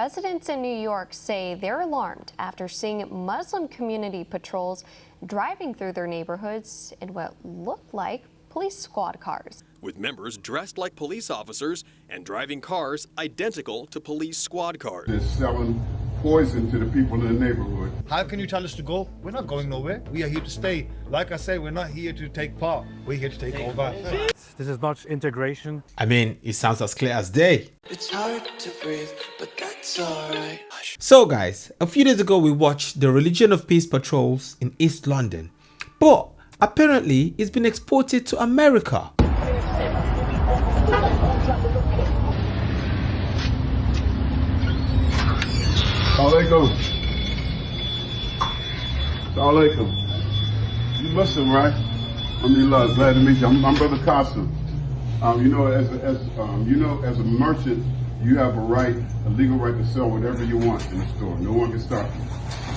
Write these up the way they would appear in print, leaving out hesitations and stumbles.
Residents in New York say they're alarmed after seeing Muslim community patrols driving through their neighborhoods in what looked like police squad cars. With members dressed like police officers and driving cars identical to police squad cars. They're selling poison to the people in the neighborhood. How can you tell us to go? We're not going nowhere. We are here to stay. Like I say, we're not here to take part. We're here to take over. This is not integration. I mean, it sounds as clear as day. It's hard to breathe, but that's alright. So guys, a few days ago we watched the Religion of Peace patrols in East London. But apparently it's been exported to America. Alaikum. Alaikum. You Muslim, right? Alhamdulillah, glad to meet you. I'm Brother Qasim. As a merchant, you have a legal right to sell whatever you want in the store. No one can stop you.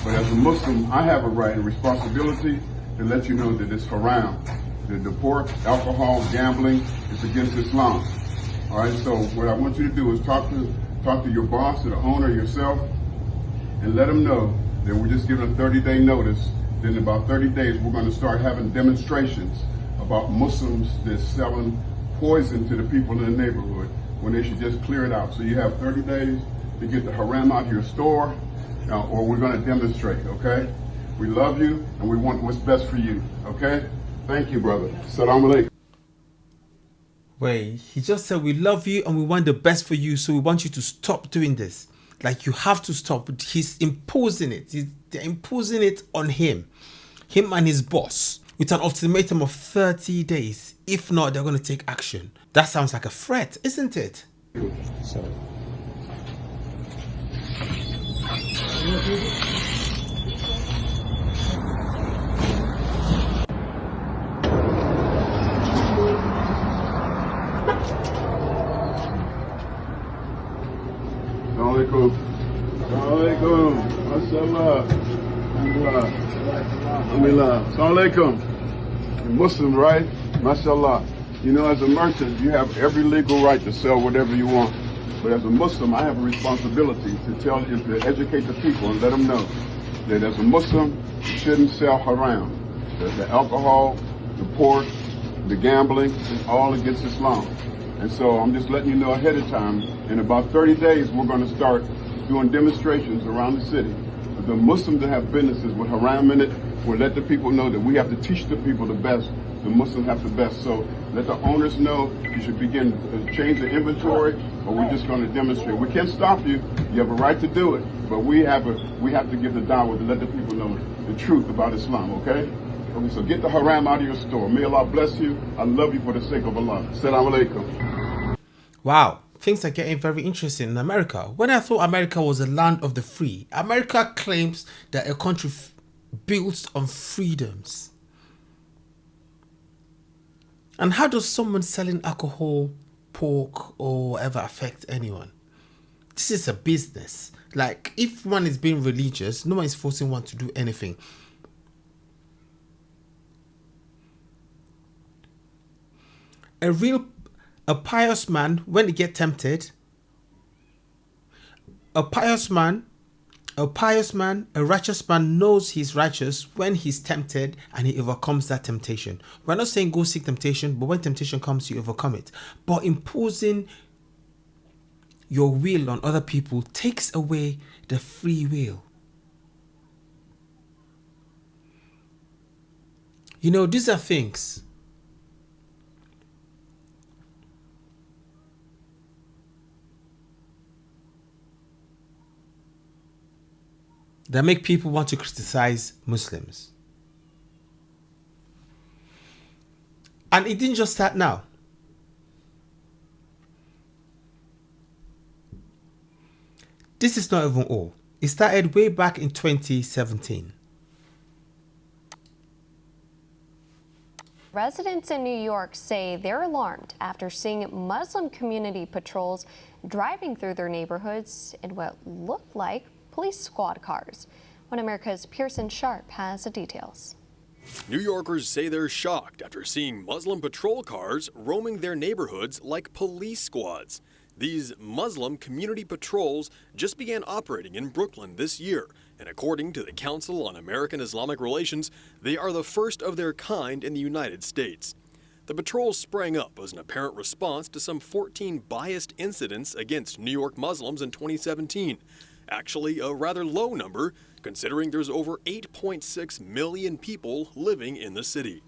But as a Muslim, I have a right and responsibility to let you know that it's haram. The pork, alcohol, gambling, it's against Islam. All right. So what I want you to do is talk to your boss, to the owner, yourself, and let them know that we're just giving a 30-day notice. Then in about 30 days, we're going to start having demonstrations about Muslims that's selling poison to the people in the neighborhood when they should just clear it out. So you have 30 days to get the haram out of your store, or we're going to demonstrate, okay? We love you, and we want what's best for you, okay? Thank you, brother. Assalamu alaikum. Wait, he just said we love you and we want the best for you, so we want you to stop doing this. Like, you have to stop. He's imposing it. They're imposing it on him and his boss, with an ultimatum of 30 days. If not, they're going to take action. That sounds like a threat, isn't it? So. Alaikum. Alaikum. Mashallah. Alhamdulillah. Alhamdulillah. Alaikum. You're Muslim, right? Mashallah. You know, as a merchant, you have every legal right to sell whatever you want. But as a Muslim, I have a responsibility to tell you, to educate the people and let them know that as a Muslim, you shouldn't sell haram. The alcohol, the pork, the gambling is all against Islam. And so I'm just letting you know ahead of time, in about 30 days, we're going to start doing demonstrations around the city. The Muslims that have businesses with haram in it will let the people know that we have to teach the people the best. The Muslims have the best. So let the owners know you should begin to change the inventory, or we're just going to demonstrate. We can't stop you. You have a right to do it. But we have to give the da'wah to let the people know the truth about Islam, okay? Okay, so get the haram out of your store. May Allah bless you. I love you for the sake of Allah. Assalamu alaikum. Wow, things are getting very interesting in America. When I thought America was a land of the free, America claims that a country built on freedoms. And how does someone selling alcohol, pork, or whatever affect anyone? This is a business. Like, if one is being religious, no one is forcing one to do anything. A pious man, when he gets tempted, a righteous man knows he's righteous when he's tempted and he overcomes that temptation. We're not saying go seek temptation, but when temptation comes, you overcome it. But imposing your will on other people takes away the free will. You know, these are things that make people want to criticize Muslims. And it didn't just start now. This is not even all. It started way back in 2017. Residents in New York say they're alarmed after seeing Muslim community patrols driving through their neighborhoods in what looked like police squad cars. One America's Pearson Sharp has the details. New Yorkers say they're shocked after seeing Muslim patrol cars roaming their neighborhoods like police squads. These Muslim community patrols just began operating in Brooklyn this year, and according to the Council on American Islamic Relations, they are the first of their kind in the United States. The patrols sprang up as an apparent response to some 14 biased incidents against New York Muslims in 2017. Actually, a rather low number, considering there's over 8.6 million people living in the city.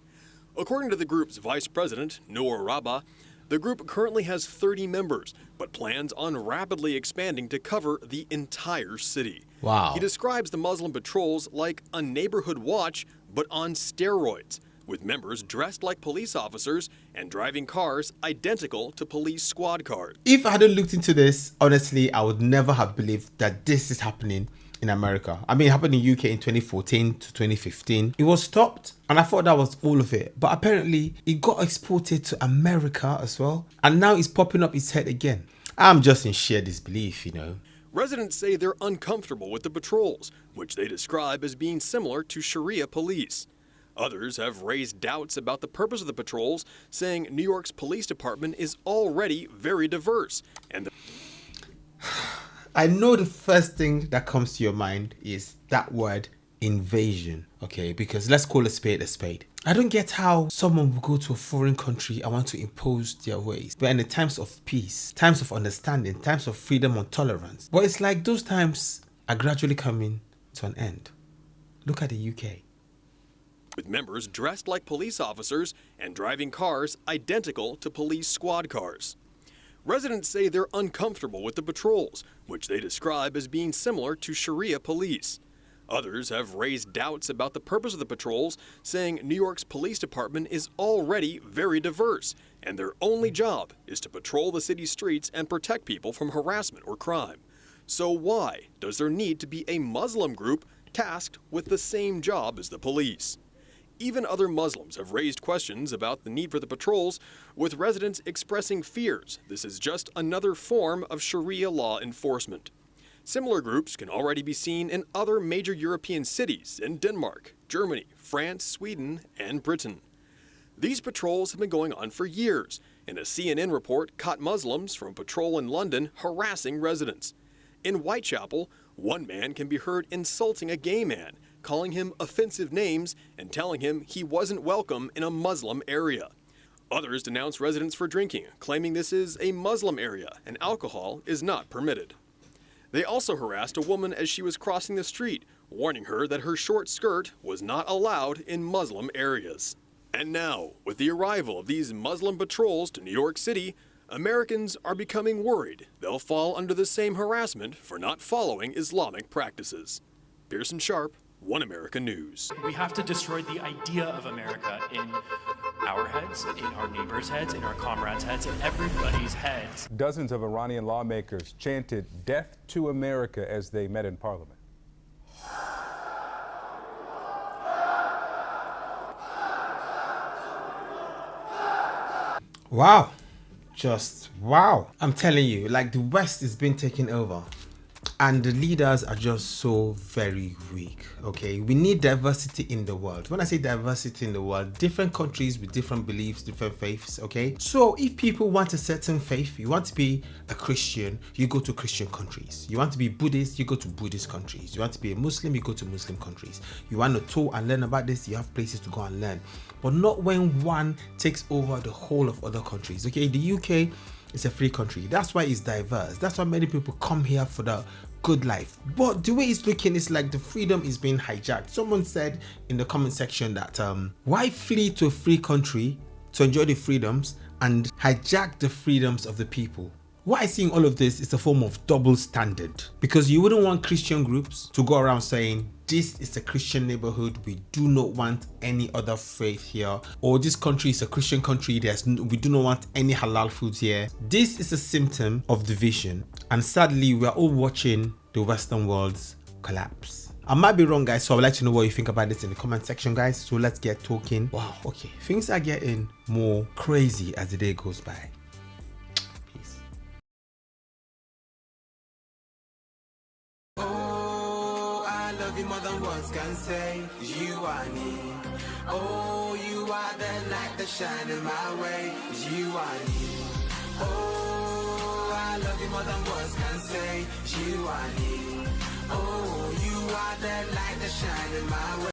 According to the group's vice president, Noor Rabah, the group currently has 30 members, but plans on rapidly expanding to cover the entire city. Wow. He describes the Muslim patrols like a neighborhood watch, but on steroids, with members dressed like police officers and driving cars identical to police squad cars. If I hadn't looked into this, honestly, I would never have believed that this is happening in America. I mean, it happened in UK in 2014 to 2015. It was stopped, and I thought that was all of it. But apparently, it got exported to America as well. And now it's popping up its head again. I'm just in sheer disbelief, you know. Residents say they're uncomfortable with the patrols, which they describe as being similar to Sharia police. Others have raised doubts about the purpose of the patrols, saying New York's police department is already very diverse. And I know the first thing that comes to your mind is that word invasion, okay? Because let's call a spade a spade. I don't get how someone will go to a foreign country and want to impose their ways. But in the times of peace, times of understanding, times of freedom and tolerance. But it's like those times are gradually coming to an end. Look at the UK. with members dressed like police officers and driving cars identical to police squad cars. Residents say they're uncomfortable with the patrols, which they describe as being similar to Sharia police. Others have raised doubts about the purpose of the patrols, saying New York's police department is already very diverse, and their only job is to patrol the city streets and protect people from harassment or crime. So why does there need to be a Muslim group tasked with the same job as the police? Even other Muslims have raised questions about the need for the patrols, with residents expressing fears this is just another form of Sharia law enforcement. Similar groups can already be seen in other major European cities in Denmark, Germany, France, Sweden, and Britain. These patrols have been going on for years, and a CNN report caught Muslims from a patrol in London harassing residents. In Whitechapel, one man can be heard insulting a gay man, calling him offensive names and telling him he wasn't welcome in a Muslim area. Others denounce residents for drinking, claiming this is a Muslim area and alcohol is not permitted. They also harassed a woman as she was crossing the street, warning her that her short skirt was not allowed in Muslim areas. And now, with the arrival of these Muslim patrols to New York City, Americans are becoming worried they'll fall under the same harassment for not following Islamic practices. Pearson Sharp, One America News. We have to destroy the idea of America in our heads, in our neighbors' heads, in our comrades' heads, in everybody's heads. Dozens of Iranian lawmakers chanted "Death to America" as they met in Parliament. Wow. Just wow. I'm telling you, like the West is being taken over. And the leaders are just so very weak, okay? We need diversity in the world. When I say diversity in the world, different countries with different beliefs, different faiths, okay? So if people want a certain faith, you want to be a Christian, you go to Christian countries. You want to be Buddhist, you go to Buddhist countries. You want to be a Muslim, you go to Muslim countries. You want to talk and learn about this, you have places to go and learn. But not when one takes over the whole of other countries, okay? The UK is a free country. That's why it's diverse. That's why many people come here for the good life. But the way it's looking is like the freedom is being hijacked. Someone said in the comment section that why flee to a free country to enjoy the freedoms and hijack the freedoms of the people? What I see in all of this is a form of double standard, because you wouldn't want Christian groups to go around saying this is a Christian neighborhood, we do not want any other faith here, or this country is a Christian country, we do not want any halal foods here. This is a symptom of division, and sadly we are all watching the Western world's collapse. I might be wrong, guys, so I would like to know what you think about this in the comment section, guys. So let's get talking. Wow, okay, things are getting more crazy as the day goes by. More than words can say, you are me. Oh, you are the light that shine in my way. You are me. Oh, I you more than words can say. You are me. Oh, you are the light that shine in my way.